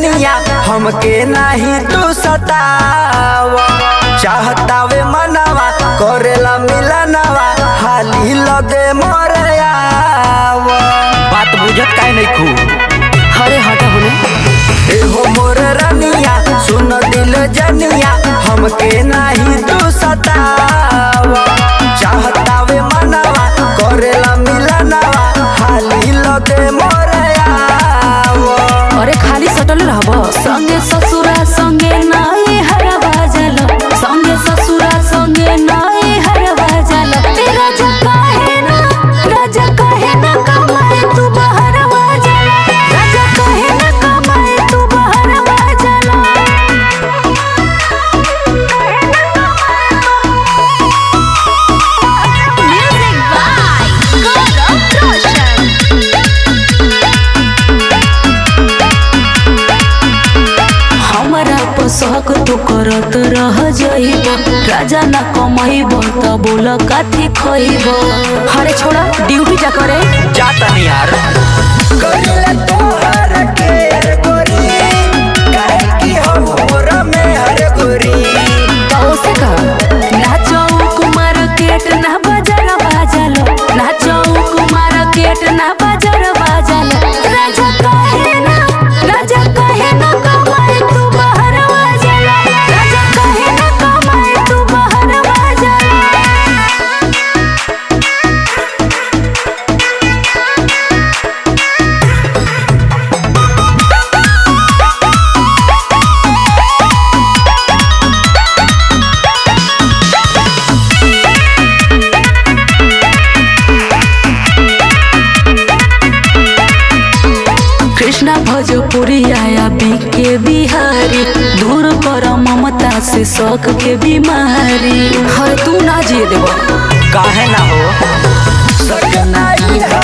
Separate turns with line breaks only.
जनिया हमके नहीं तू सताव। चाहतावे मनवा करेला मिलनवा हाली लगे मरयाव। बात बुझत काहे नहीं खू।
अरे हटा होने
एहो मोर रनिया सुन दिल जनिया हमके नहीं तू सताव। चाहतावे मनवा करेला मिलनवा हाली लगे मरयाव।
अरे खाली सटल रहब संगे ससुरा संगे नाई हरा बाजल संगे ससुरा संगे नाई हरा बाजल तेरा जका है ना कमाए तू बाहर बाजल राजा कहे ना कमाए तू बाहर बाजल। म्यूजिक बाय गौरव रोशन। हमारा पोशाक तू करत रह जाइब राजा ना कमाइब त बोल काथी खइब। अरे छोड़ा ड्यूटी जा करे
जाता नहीं यार करिले तोहर के गोरी काहे की हो मोर में हर गोरी।
तो से का नाचो कुमार केट ना बाजार बाजलो नाचो कुमार केट ना बाजार बाजलो राजा कहे ना कमाए तू बाहर बाजल राजा कहे ना कमाए तू बाहर बाजल। कृष्णा भोजपुरी आया बीके बिहारी दूर कर ममता से शौक के बीमारी। हर तू ना जिए देव
काहे ना हो सकना ही है